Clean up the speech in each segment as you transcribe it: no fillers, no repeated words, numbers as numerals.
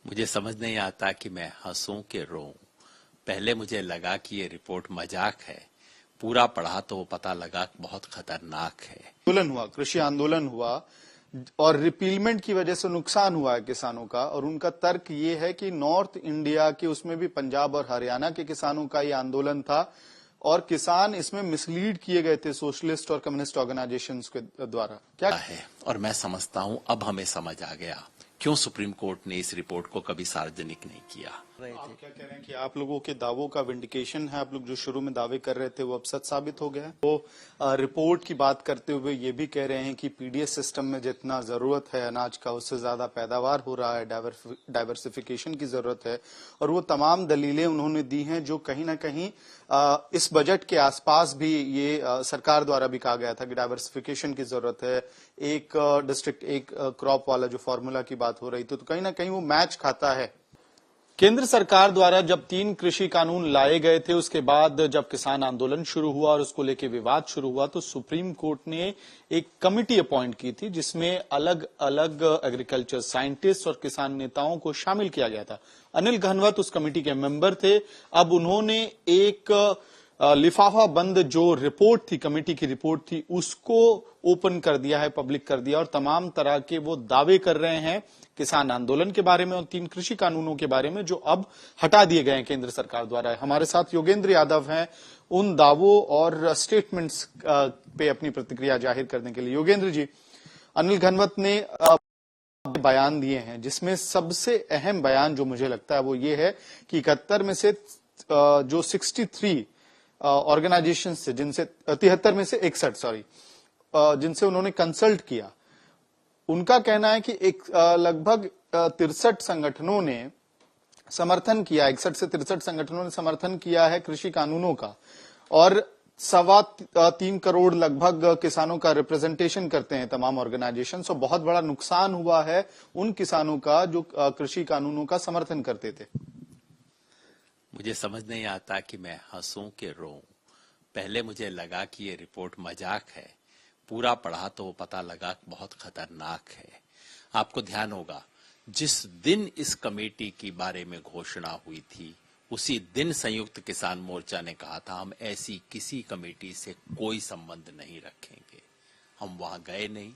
मुझे समझ नहीं आता कि मैं हंसूं कि रोऊं। पहले मुझे लगा कि ये रिपोर्ट मजाक है, पूरा पढ़ा तो पता लगा कि बहुत खतरनाक है। आंदोलन हुआ, कृषि आंदोलन हुआ और रिपीलमेंट की वजह से नुकसान हुआ है किसानों का। और उनका तर्क ये है कि नॉर्थ इंडिया के, उसमें भी पंजाब और हरियाणा के किसानों का ये आंदोलन था और किसान इसमें मिसलीड किए गए थे सोशलिस्ट और कम्युनिस्ट ऑर्गेनाइजेशंस के द्वारा। क्या है और मैं समझता हूं अब हमें समझ आ गया क्यों सुप्रीम कोर्ट ने इस रिपोर्ट को कभी सार्वजनिक नहीं किया। आप क्या कह रहे हैं कि आप लोगों के दावों का विंडिकेशन है? आप लोग जो शुरू में दावे कर रहे थे वो अब सच साबित हो गया है। तो रिपोर्ट की बात करते हुए ये भी कह रहे हैं कि पीडीएस सिस्टम में जितना जरूरत है अनाज का, उससे ज्यादा पैदावार हो रहा है, डाइवर्सिफिकेशन की जरूरत है। और वो तमाम दलीलें उन्होंने दी हैं जो कहीं ना कहीं इस बजट के आसपास भी ये सरकार द्वारा भी कहा गया था कि डाइवर्सिफिकेशन की जरूरत है। एक डिस्ट्रिक्ट एक क्रॉप वाला जो फॉर्मूला की बात हो रही थी, तो कहीं ना कहीं वो मैच खाता है। केंद्र सरकार द्वारा जब 3 कृषि कानून लाए गए थे, उसके बाद जब किसान आंदोलन शुरू हुआ और उसको लेकर विवाद शुरू हुआ, तो सुप्रीम कोर्ट ने एक कमिटी अपॉइंट की थी जिसमें अलग अलग एग्रीकल्चर साइंटिस्ट और किसान नेताओं को शामिल किया गया था। अनिल घनवत उस कमिटी के मेंबर थे। अब उन्होंने एक लिफाफा बंद जो रिपोर्ट थी, कमेटी की रिपोर्ट थी, उसको ओपन कर दिया है, पब्लिक कर दिया और तमाम तरह के वो दावे कर रहे हैं किसान आंदोलन के बारे में और 3 कृषि कानूनों के बारे में जो अब हटा दिए गए हैं केंद्र सरकार द्वारा। हमारे साथ योगेंद्र यादव हैं उन दावों और स्टेटमेंट्स पे अपनी प्रतिक्रिया जाहिर करने के लिए। योगेंद्र जी, अनिल घनवत ने बयान दिए हैं जिसमें सबसे अहम बयान जो मुझे लगता है वो ये है कि 71 में से जो 63 ऑर्गेनाइजेशन से, जिनसे 73 में से 61 जिनसे उन्होंने कंसल्ट किया, उनका कहना है कि एक लगभग 63 संगठनों ने समर्थन किया, 61 से 63 संगठनों ने समर्थन किया है कृषि कानूनों का और 3.25 करोड़ लगभग किसानों का रिप्रेजेंटेशन करते हैं तमाम ऑर्गेनाइजेशन। तो बहुत बड़ा नुकसान हुआ है उन किसानों का जो कृषि कानूनों का समर्थन करते थे। मुझे समझ नहीं आता कि मैं हंसूं कि रोऊं। पहले मुझे लगा कि ये रिपोर्ट मजाक है, पूरा पढ़ा तो पता लगा बहुत खतरनाक है। आपको ध्यान होगा जिस दिन इस कमेटी के बारे में घोषणा हुई थी, उसी दिन संयुक्त किसान मोर्चा ने कहा था हम ऐसी किसी कमेटी से कोई संबंध नहीं रखेंगे। हम वहां गए नहीं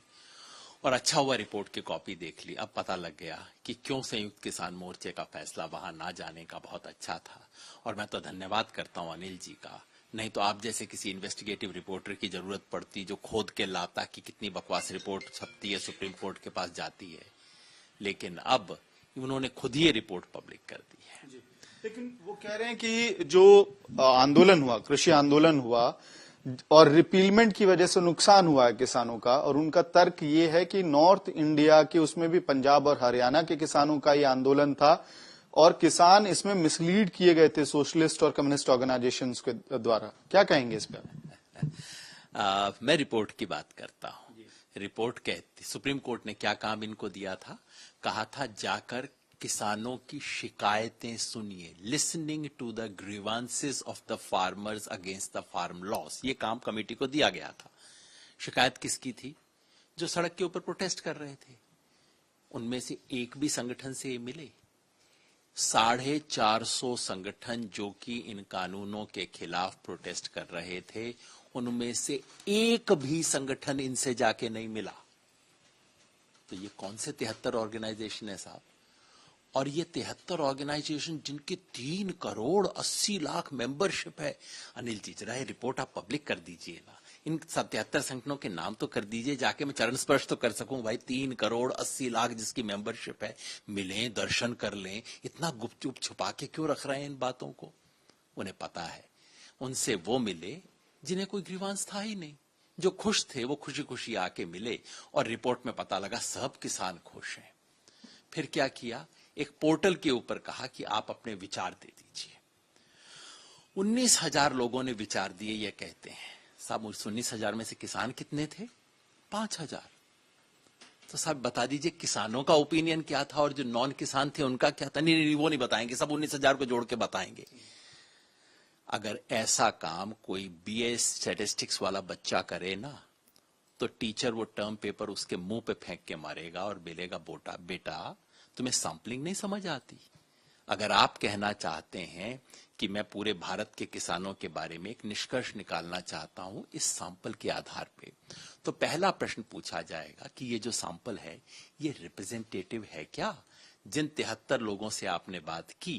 और अच्छा हुआ रिपोर्ट की कॉपी देख ली। अब पता लग गया कि क्यों संयुक्त किसान मोर्चे का फैसला वहां ना जाने का बहुत अच्छा था। और मैं तो धन्यवाद करता हूं अनिल जी का, नहीं तो आप जैसे किसी इन्वेस्टिगेटिव रिपोर्टर की जरूरत पड़ती जो खोद के लाता कि कितनी बकवास रिपोर्ट छपती है, सुप्रीम कोर्ट के पास जाती है। लेकिन अब उन्होंने खुद ही ये रिपोर्ट पब्लिक कर दी है। लेकिन वो कह रहे हैं कि जो आंदोलन हुआ, कृषि आंदोलन हुआ और रिपीलमेंट की वजह से नुकसान हुआ है किसानों का। और उनका तर्क ये है कि नॉर्थ इंडिया के, उसमें भी पंजाब और हरियाणा के किसानों का ये आंदोलन था और किसान इसमें मिसलीड किए गए थे सोशलिस्ट और कम्युनिस्ट ऑर्गेनाइजेशंस के द्वारा। क्या कहेंगे इस पर? मैं रिपोर्ट की बात करता हूं। रिपोर्ट कहती, सुप्रीम कोर्ट ने क्या काम इनको दिया था, कहा था जाकर किसानों की शिकायतें सुनिए, listening to the grievances of the farmers against the farm laws. ये काम कमेटी को दिया गया था। शिकायत किसकी थी? जो सड़क के ऊपर प्रोटेस्ट कर रहे थे। उनमें से एक भी संगठन से मिले? 450 संगठन जो कि इन कानूनों के खिलाफ प्रोटेस्ट कर रहे थे, उनमें से एक भी संगठन इनसे जाके नहीं मिला। तो ये कौन से 73 ऑर्गेनाइजेशन है साहब? और ये 73 ऑर्गेनाइजेशन जिनके 3 करोड़ 80 लाख मेंबरशिप है। अनिल जी जरा ये रिपोर्ट आप पब्लिक कर दीजिए ना, इन 77 संगठनों के नाम तो कर दीजिए, जाके मैं चरण स्पर्श तो कर सकूं। भाई 3 करोड़ 80 लाख जिसकी मेंबरशिप है, मिलें, दर्शन कर लें। इतना गुपचुप छुपा के क्यों रख रहे हैं इन बातों को? उन्हें पता है उनसे वो मिले जिन्हें कोई ग्रीवांस था ही नहीं। जो खुश थे वो खुशी खुशी आके मिले और रिपोर्ट में पता लगा सब किसान खुश हैं। फिर क्या किया, एक पोर्टल के ऊपर कहा कि आप अपने विचार दे दीजिए। 19,000 लोगों ने विचार दिए। ये कहते हैं साहब उस 19,000 में से किसान कितने थे? 5,000। तो साहब बता दीजिए किसानों का ओपिनियन क्या था और जो नॉन किसान थे उनका क्या था? नहीं, वो नहीं बताएंगे, सब 19,000 को जोड़ के बताएंगे। अगर ऐसा काम कोई बीएस स्टैटिस्टिक्स वाला बच्चा करे ना, तो टीचर वो टर्म पेपर उसके मुंह पे फेंक के मारेगा और बोलेगा बेटा तुम्हें सैंपलिंग नहीं समझ आती? अगर आप कहना चाहते हैं कि मैं पूरे भारत के किसानों के बारे में एक निष्कर्ष निकालना चाहता हूं इस सैंपल के आधार पे, तो पहला प्रश्न पूछा जाएगा कि ये जो सैंपल है ये रिप्रेजेंटेटिव है क्या? जिन 73 लोगों से आपने बात की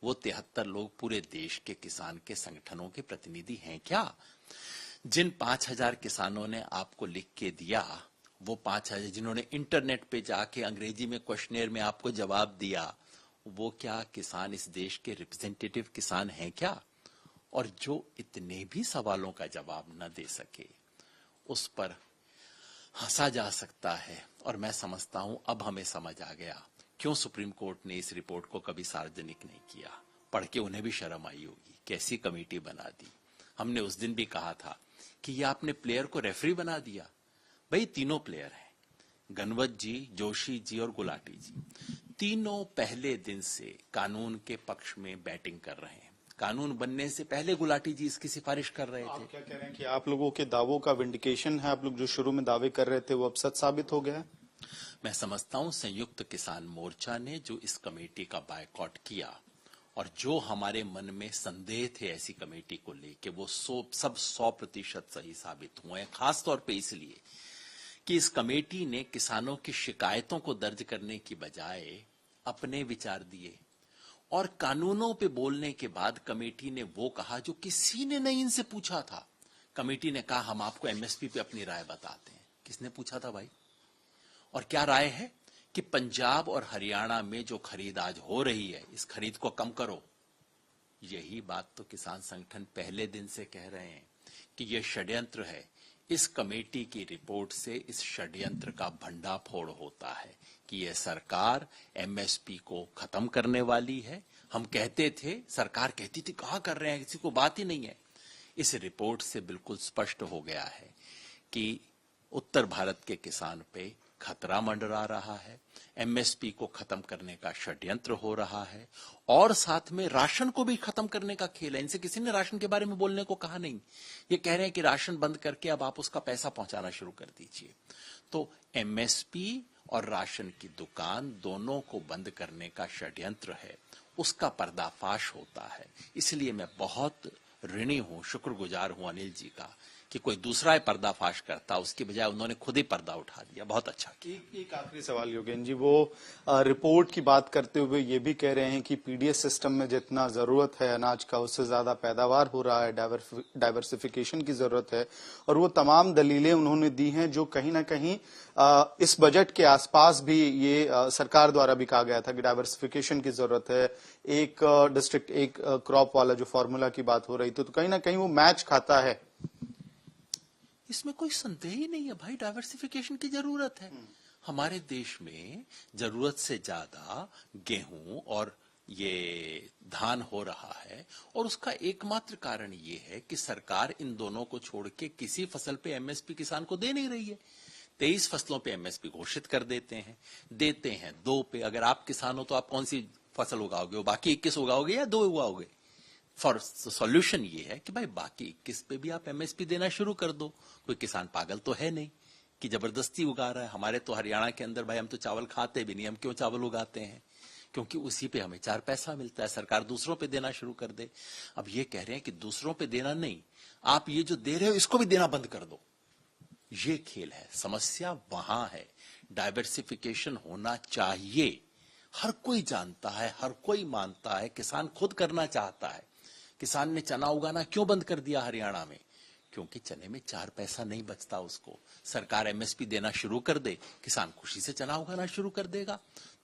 वो 73 लोग पूरे देश के किसान के संगठनों के प्रतिनिधि हैं क्या? जिन 5000 किसानों ने आपको लिख के दिया, वो 5000 जिन्होंने इंटरनेट पे जाके अंग्रेजी में क्वेश्चनेयर में आपको जवाब दिया, वो क्या किसान इस देश के रिप्रेजेंटेटिव किसान हैं क्या? और जो इतने भी सवालों का जवाब न दे सके उस पर हंसा जा सकता है। और मैं समझता हूं अब हमें समझ आ गया क्यों सुप्रीम कोर्ट ने इस रिपोर्ट को कभी सार्वजनिक नहीं किया। पढ़ के उन्हें भी शर्म आई होगी, कैसी कमेटी बना दी। हमने उस दिन भी कहा था कि ये आपने प्लेयर को रेफरी बना दिया। भाई तीनों प्लेयर हैं, गनवत जी, जोशी जी और गुलाटी जी, तीनों पहले दिन से कानून के पक्ष में बैटिंग कर रहे हैं। कानून बनने से पहले गुलाटी जी इसकी सिफारिश कर रहे थे। आप क्या कह रहे हैं कि आप लोगों के दावों का विंडिकेशन है? आप लोग जो शुरू में दावे कर रहे थे वो अब सच साबित हो गया है? मैं समझता हूं संयुक्त किसान मोर्चा ने जो इस कमेटी का बायकॉट किया और जो हमारे मन में संदेह थे ऐसी कमेटी को लेके, वो सब 100% सही साबित हुए हैं। खासतौर पे इसलिए कि इस कमेटी ने किसानों की शिकायतों को दर्ज करने की बजाय अपने विचार दिए और कानूनों पे बोलने के बाद कमेटी ने वो कहा जो किसी ने नहीं इनसे पूछा था। कमेटी ने कहा हम आपको एमएसपी पे अपनी राय बताते हैं। किसने पूछा था भाई? और क्या राय है कि पंजाब और हरियाणा में जो खरीद आज हो रही है इस खरीद को कम करो। यही बात तो किसान संगठन पहले दिन से कह रहे हैं कि यह षड्यंत्र है। इस कमेटी की रिपोर्ट से इस षड्यंत्र का भंडाफोड़ होता है कि यह सरकार एमएसपी को खत्म करने वाली है। हम कहते थे, सरकार कहती थी कहां कर रहे हैं, किसी को बात ही नहीं है। इस रिपोर्ट से बिल्कुल स्पष्ट हो गया है कि उत्तर भारत के किसान पे खतरा मंडरा रहा है, एमएसपी को खत्म करने का षड्यंत्र हो रहा है और साथ में राशन को भी खत्म करने का खेल है। इनसे किसी ने राशन के बारे में बोलने को कहा नहीं। ये कह रहे हैं कि राशन बंद करके अब आप उसका पैसा पहुंचाना शुरू कर दीजिए। तो एमएसपी और राशन की दुकान दोनों को बंद करने का षड्यंत्र है, उसका पर्दाफाश होता है। इसलिए मैं बहुत ऋणी हूं, शुक्रगुजार हूं अनिल जी का कि कोई दूसरा पर्दाफाश करता, उसकी बजाय उन्होंने खुद ही पर्दा उठा दिया। बहुत अच्छा किया। एक आखिरी सवाल योगेंद्र जी, वो रिपोर्ट की बात करते हुए ये भी कह रहे हैं कि पीडीएस सिस्टम में जितना जरूरत है अनाज का उससे ज्यादा पैदावार हो रहा है, डाइवर्सिफिकेशन की जरूरत है और वो तमाम दलीलें उन्होंने दी हैं जो कहीं ना कहीं इस बजट के आसपास भी ये सरकार द्वारा भी कहा गया था कि डाइवर्सिफिकेशन की जरूरत है। एक डिस्ट्रिक्ट एक क्रॉप वाला जो फॉर्मूला की बात हो रही थी, तो कहीं ना कहीं वो मैच खाता है। इसमें कोई संदेह ही नहीं है भाई, डाइवर्सिफिकेशन की जरूरत है। हमारे देश में जरूरत से ज्यादा गेहूं और ये धान हो रहा है और उसका एकमात्र कारण ये है कि सरकार इन दोनों को छोड़ के किसी फसल पे एमएसपी किसान को दे नहीं रही है। 23 फसलों पे एमएसपी घोषित कर देते हैं 2 पे। अगर आप किसान हो तो आप कौन सी फसल उगाओगे? वो बाकी 21 उगाओगे या 2 उगाओगे? सॉल्यूशन ये है कि भाई बाकी 21 पे भी आप एमएसपी देना शुरू कर दो। कोई किसान पागल तो है नहीं कि जबरदस्ती उगा रहा है। हमारे तो हरियाणा के अंदर भाई हम तो चावल खाते भी नहीं, हम क्यों चावल उगाते हैं? क्योंकि उसी पे हमें 4 पैसा मिलता है। सरकार दूसरों पे देना शुरू कर दे। अब ये कह रहे हैं कि दूसरों पे देना नहीं, आप ये जो दे रहे हो इसको भी देना बंद कर दो। ये खेल है। समस्या वहां है। डाइवर्सिफिकेशन होना चाहिए, हर कोई जानता है, हर कोई मानता है, किसान खुद करना चाहता है। किसान ने चना उगाना क्यों बंद कर दिया हरियाणा में? क्योंकि चने में 4 पैसा नहीं बचता उसको। सरकार एमएसपी देना शुरू कर दे, किसान खुशी से चना उगाना शुरू कर देगा।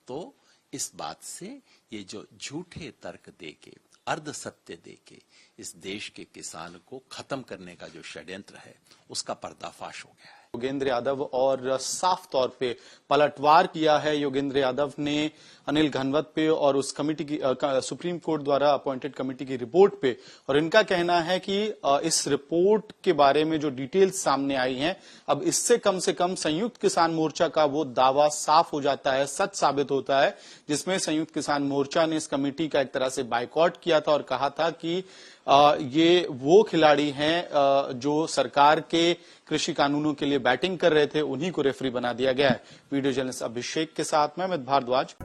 तो इस बात से ये जो झूठे तर्क देके, अर्ध सत्य देके इस देश के किसान को खत्म करने का जो षड्यंत्र है उसका पर्दाफाश हो गया है। योगेंद्र यादव और साफ तौर पे पलटवार किया है योगेंद्र यादव ने अनिल घनवत पे और उस कमेटी की सुप्रीम कोर्ट द्वारा अपॉइंटेड कमेटी की रिपोर्ट पे। और इनका कहना है कि इस रिपोर्ट के बारे में जो डिटेल्स सामने आई हैं, अब इससे कम से कम संयुक्त किसान मोर्चा का वो दावा साफ हो जाता है, सच साबित होता है, जिसमें संयुक्त किसान मोर्चा ने इस कमेटी का एक तरह से बायकॉट किया था और कहा था कि ये वो खिलाड़ी हैं जो सरकार के कृषि कानूनों के लिए बैटिंग कर रहे थे, उन्हीं को रेफरी बना दिया गया है। वीडियो जर्नलिस्ट अभिषेक के साथ मैं अमित भारद्वाज।